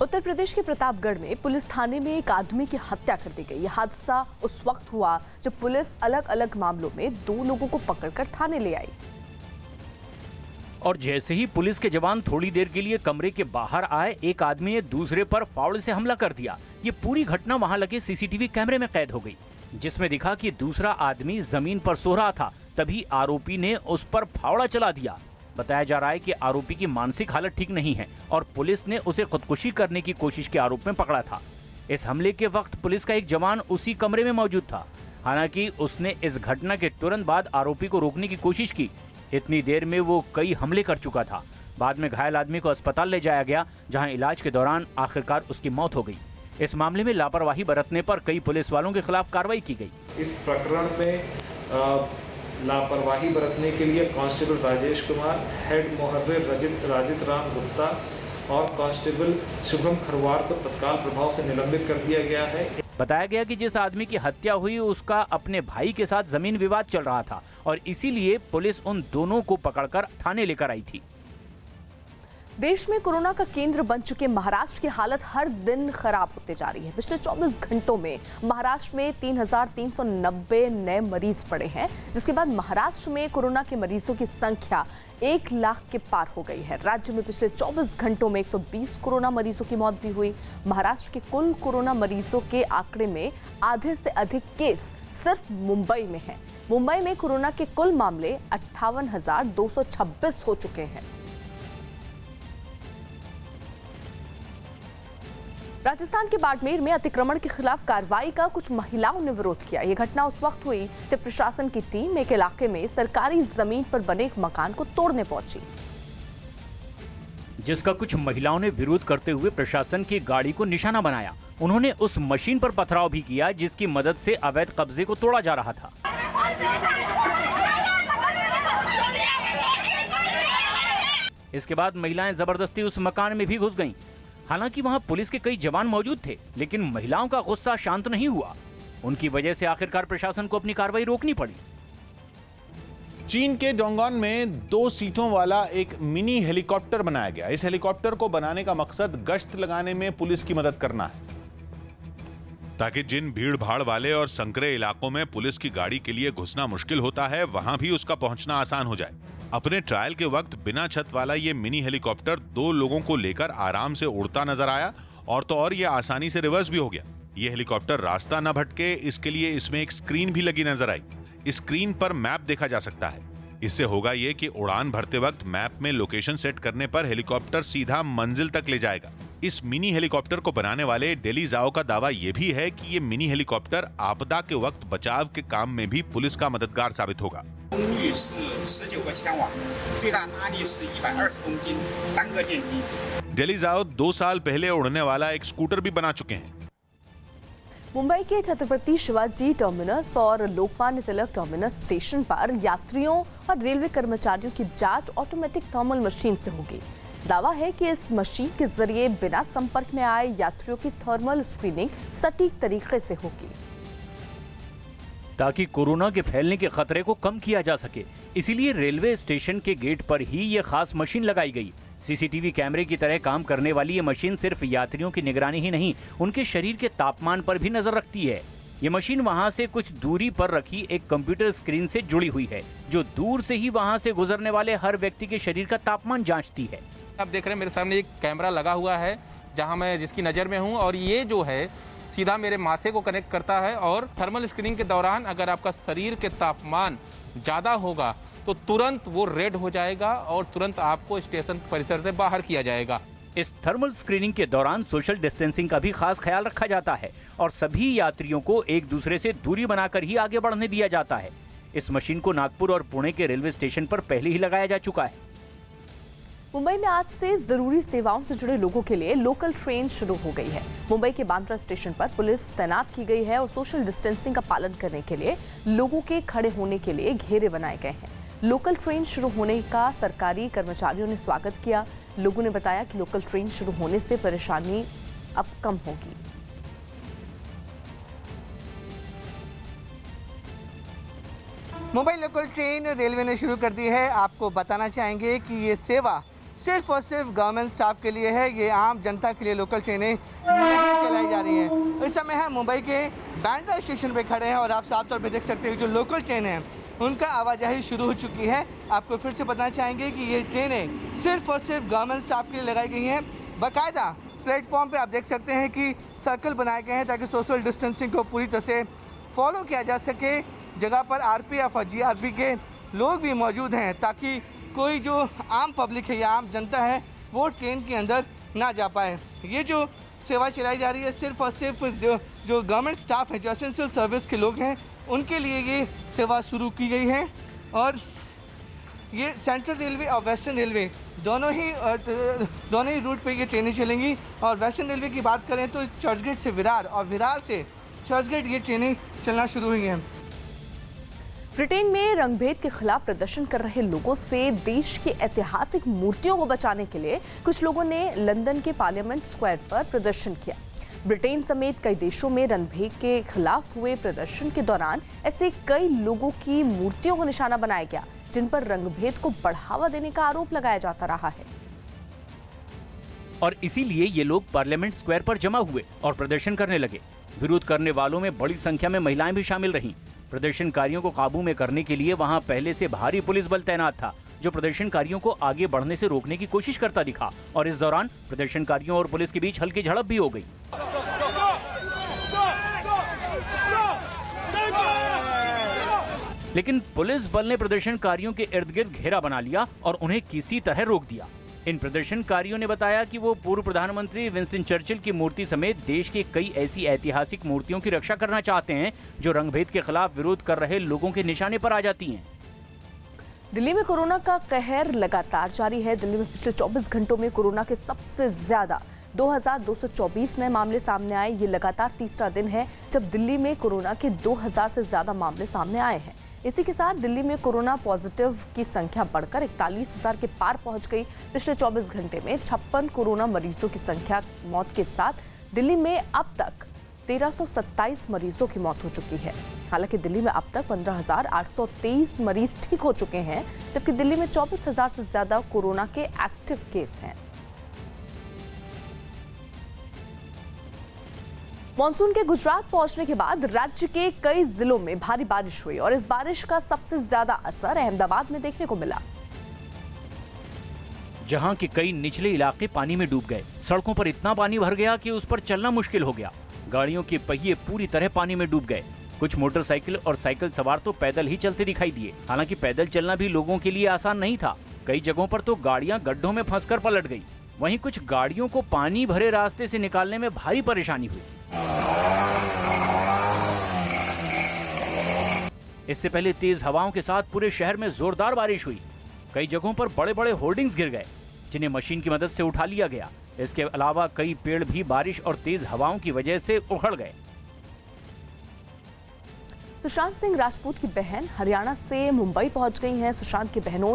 उत्तर प्रदेश के प्रतापगढ़ में पुलिस थाने में एक आदमी की हत्या कर दी गई। यह हादसा उस वक्त हुआ जब पुलिस अलग अलग मामलों में 2 लोगों को पकड़कर थाने ले आई। और जैसे ही पुलिस के जवान थोड़ी देर के लिए कमरे के बाहर आए, एक आदमी ने दूसरे पर फावड़े से हमला कर दिया। ये पूरी घटना वहां लगे सीसीटीवी कैमरे में कैद हो गई, जिसमें दिखा कि दूसरा आदमी जमीन पर सो रहा था। तभी आरोपी ने उस पर फावड़ा चला दिया। बताया जा रहा है कि आरोपी की मानसिक हालत ठीक नहीं है और पुलिस ने उसे खुदकुशी करने की कोशिश के आरोप में पकड़ा था। इस हमले के वक्त पुलिस का एक जवान उसी कमरे में मौजूद था। हालांकि उसने इस घटना के तुरंत बाद आरोपी को रोकने की कोशिश की। इतनी देर में वो कई हमले कर चुका था। बाद में घायल आदमी को अस्पताल ले जाया गया, जहां इलाज के दौरान आखिरकार उसकी मौत हो गई। इस मामले में लापरवाही बरतने पर कई पुलिस वालों के खिलाफ कार्रवाई की गई। इस प्रकरण में लापरवाही बरतने के लिए कांस्टेबल राजेश कुमार, हेड मोहर्रे राजित राम गुप्ता और कांस्टेबल शुभम खरवार को तत्काल प्रभाव से निलंबित कर दिया गया है। बताया गया कि जिस आदमी की हत्या हुई उसका अपने भाई के साथ जमीन विवाद चल रहा था और इसीलिए पुलिस उन दोनों को पकड़कर थाने लेकर आई थी। देश में कोरोना का केंद्र बन चुके महाराष्ट्र की हालत हर दिन खराब होते जा रही है। पिछले 24 घंटों में महाराष्ट्र में 3,390 नए मरीज पड़े हैं, जिसके बाद महाराष्ट्र में कोरोना के मरीजों की संख्या 1 लाख के पार हो गई है। राज्य में पिछले 24 घंटों में 120 कोरोना मरीजों की मौत भी हुई। महाराष्ट्र के कुल कोरोना मरीजों के आंकड़े में आधे से अधिक केस सिर्फ मुंबई में है। मुंबई में कोरोना के कुल मामले 58,226 हो चुके हैं। राजस्थान के बाड़मेर में अतिक्रमण के खिलाफ कार्रवाई का कुछ महिलाओं ने विरोध किया। यह घटना उस वक्त हुई जब प्रशासन की टीम एक इलाके में सरकारी जमीन पर बने एक मकान को तोड़ने पहुंची, जिसका कुछ महिलाओं ने विरोध करते हुए प्रशासन की गाड़ी को निशाना बनाया। उन्होंने उस मशीन पर पथराव भी किया जिसकी मदद से अवैध कब्जे को तोड़ा जा रहा था। इसके बाद महिलाएं जबरदस्ती उस मकान में भी घुस गईं। हालांकि वहां पुलिस के कई जवान मौजूद थे, लेकिन महिलाओं का गुस्सा शांत नहीं हुआ। उनकी वजह से आखिरकार प्रशासन को अपनी कार्रवाई रोकनी पड़ी। चीन के डोंगोन में 2 सीटों वाला एक मिनी हेलीकॉप्टर बनाया गया। इस हेलीकॉप्टर को बनाने का मकसद गश्त लगाने में पुलिस की मदद करना है, ताकि जिन भीड़ भाड़ वाले और संकरे इलाकों में पुलिस की गाड़ी के लिए घुसना मुश्किल होता है, वहां भी उसका पहुंचना आसान हो जाए। अपने ट्रायल के वक्त बिना छत वाला ये मिनी हेलीकॉप्टर 2 लोगों को लेकर आराम से उड़ता नजर आया और तो और ये आसानी से रिवर्स भी हो गया। ये हेलीकॉप्टर रास्ता न भटके, इसके लिए इसमें एक स्क्रीन भी लगी नजर आई। इस स्क्रीन पर मैप देखा जा सकता है। इससे होगा ये कि उड़ान भरते वक्त मैप में लोकेशन सेट करने पर हेलीकॉप्टर सीधा मंजिल तक ले जाएगा। इस मिनी हेलीकॉप्टर को बनाने वाले डेली जाओ का दावा यह भी है कि ये मिनी हेलीकॉप्टर आपदा के वक्त बचाव के काम में भी पुलिस का मददगार साबित होगा। डेली जाओ 2 साल पहले उड़ने वाला एक स्कूटर भी बना चुके हैं। मुंबई के छत्रपति शिवाजी टर्मिनस और लोकमान्य तिलक टर्मिनस स्टेशन पर यात्रियों और रेलवे कर्मचारियों की जांच ऑटोमेटिक थर्मल मशीन से होगी। दावा है कि इस मशीन के जरिए बिना संपर्क में आए यात्रियों की थर्मल स्क्रीनिंग सटीक तरीके से होगी, ताकि कोरोना के फैलने के खतरे को कम किया जा सके। इसीलिए रेलवे स्टेशन के गेट पर ही ये खास मशीन लगाई गई। सीसीटीवी कैमरे की तरह काम करने वाली ये मशीन सिर्फ यात्रियों की निगरानी ही नहीं, उनके शरीर के तापमान पर भी नजर रखती है। ये मशीन वहां से कुछ दूरी पर रखी एक कंप्यूटर स्क्रीन से जुड़ी हुई है, जो दूर से ही वहां से गुजरने वाले हर व्यक्ति के शरीर का तापमान जांचती है। आप देख रहे हैं मेरे सामने एक कैमरा लगा हुआ है, जहां मैं जिसकी नज़र में हूं, और ये जो है सीधा मेरे माथे को कनेक्ट करता है और थर्मल स्क्रीनिंग के दौरान अगर आपका शरीर के तापमान ज़्यादा होगा तो तुरंत वो रेड हो जाएगा और तुरंत आपको स्टेशन परिसर से बाहर किया जाएगा। इस थर्मल स्क्रीनिंग के दौरान सोशल डिस्टेंसिंग का भी खास ख्याल रखा जाता है और सभी यात्रियों को एक दूसरे से दूरी बनाकर ही आगे बढ़ने दिया जाता है। इस मशीन को नागपुर और पुणे के रेलवे स्टेशन पर पहले ही लगाया जा चुका है। मुंबई में आज से जरूरी सेवाओं से जुड़े लोगों के लिए लोकल ट्रेन शुरू हो गई है। मुंबई के बांद्रा स्टेशन पर पुलिस तैनात की गई है और सोशल डिस्टेंसिंग का पालन करने के लिए लोगों के खड़े होने के लिए घेरे बनाए गए हैं। लोकल ट्रेन शुरू होने का सरकारी कर्मचारियों ने स्वागत किया। लोगों ने बताया कि लोकल ट्रेन शुरू होने से परेशानी अब कम होगी। मुंबई लोकल ट्रेन रेलवे ने शुरू कर दी है। आपको बताना चाहेंगे कि ये सेवा सिर्फ और सिर्फ गवर्नमेंट स्टाफ के लिए है। ये आम जनता के लिए लोकल ट्रेनें नहीं चलाई जा रही हैं। इस समय हम मुंबई के बैंड्रा स्टेशन पे खड़े हैं और आप साफ तौर पे देख सकते हैं जो लोकल ट्रेनें हैं उनका आवाजाही शुरू हो चुकी है। आपको फिर से बताना चाहेंगे कि ये ट्रेनें सिर्फ और सिर्फ गवर्नमेंट स्टाफ के लिए लगाई गई हैं। बाकायदा प्लेटफॉर्म पे आप देख सकते हैं कि सर्कल बनाए गए हैं ताकि सोशल डिस्टेंसिंग को पूरी तरह से फॉलो किया जा सके। जगह पर आरपीएफ और जीआरपी के लोग भी मौजूद हैं ताकि कोई जो आम पब्लिक है या आम जनता है वो ट्रेन के अंदर ना जा पाए। ये जो सेवा चलाई जा रही है सिर्फ और सिर्फ जो गवर्नमेंट स्टाफ है, जो एसेंशियल सर्विस के लोग हैं, उनके लिए ये सेवा शुरू की गई है। और ये सेंट्रल रेलवे और वेस्टर्न रेलवे दोनों ही रूट पे ये ट्रेनें चलेंगी। और वेस्टर्न रेलवे की बात करें तो चर्चगेट से विरार और विरार से चर्चगेट ये ट्रेनें चलना शुरू हुई हैं। ब्रिटेन में रंगभेद के खिलाफ प्रदर्शन कर रहे लोगों से देश की ऐतिहासिक मूर्तियों को बचाने के लिए कुछ लोगों ने लंदन के पार्लियामेंट स्क्वायर पर प्रदर्शन किया। ब्रिटेन समेत कई देशों में रंगभेद के खिलाफ हुए प्रदर्शन के दौरान ऐसे कई लोगों की मूर्तियों को निशाना बनाया गया जिन पर रंगभेद को बढ़ावा देने का आरोप लगाया जाता रहा है। और इसीलिए ये लोग पार्लियामेंट स्क्वायर पर जमा हुए और प्रदर्शन करने लगे। विरोध करने वालों में बड़ी संख्या में महिलाएं भी शामिल रहीं। प्रदर्शनकारियों को काबू में करने के लिए वहां पहले से भारी पुलिस बल तैनात था जो प्रदर्शनकारियों को आगे बढ़ने से रोकने की कोशिश करता दिखा और इस दौरान प्रदर्शनकारियों और पुलिस के बीच हल्की झड़प भी हो गई। लेकिन पुलिस बल ने प्रदर्शनकारियों के इर्द गिर्द घेरा बना लिया और उन्हें किसी तरह रोक दिया। इन प्रदर्शनकारियों ने बताया कि वो पूर्व प्रधानमंत्री विंस्टन चर्चिल की मूर्ति समेत देश के कई ऐसी ऐतिहासिक मूर्तियों की रक्षा करना चाहते हैं जो रंगभेद के खिलाफ विरोध कर रहे लोगों के निशाने पर आ जाती हैं। दिल्ली में कोरोना का कहर लगातार जारी है। दिल्ली में पिछले 24 घंटों में कोरोना के सबसे ज्यादा 2224 नए मामले सामने आए। ये लगातार तीसरा दिन है जब दिल्ली में कोरोना के 2000 से ज्यादा मामले सामने आए हैं। इसी के साथ दिल्ली में कोरोना पॉजिटिव की संख्या बढ़कर 41,000 के पार पहुंच गई। पिछले 24 घंटे में 56 कोरोना मरीजों की संख्या मौत के साथ दिल्ली में अब तक 1327 मरीजों की मौत हो चुकी है। हालांकि दिल्ली में अब तक 15,823 मरीज ठीक हो चुके हैं जबकि दिल्ली में 24,000 से ज्यादा कोरोना के एक्टिव केस हैं। मॉनसून के गुजरात पहुंचने के बाद राज्य के कई जिलों में भारी बारिश हुई और इस बारिश का सबसे ज्यादा असर अहमदाबाद में देखने को मिला, जहां के कई निचले इलाके पानी में डूब गए। सड़कों पर इतना पानी भर गया कि उस पर चलना मुश्किल हो गया। गाड़ियों के पहिए पूरी तरह पानी में डूब गए। कुछ मोटरसाइकिल और साइकिल सवार तो पैदल ही चलते दिखाई दिए। हालांकि पैदल चलना भी लोगों के लिए आसान नहीं था। कई जगहों पर तो गाड़ियां गड्ढों में फंसकर पलट गई। वहीं कुछ गाड़ियों को पानी भरे रास्ते से निकालने में भारी परेशानी हुई। इससे पहले तेज हवाओं के साथ पूरे शहर में जोरदार बारिश हुई। कई जगहों पर बड़े बड़े होर्डिंग्स गिर गए जिन्हें मशीन की मदद से उठा लिया गया। इसके अलावा कई पेड़ भी बारिश और तेज हवाओं की वजह से उखड़ गए। सुशांत सिंह राजपूत की बहन हरियाणा से मुंबई पहुंच गई हैं। सुशांत की बहनों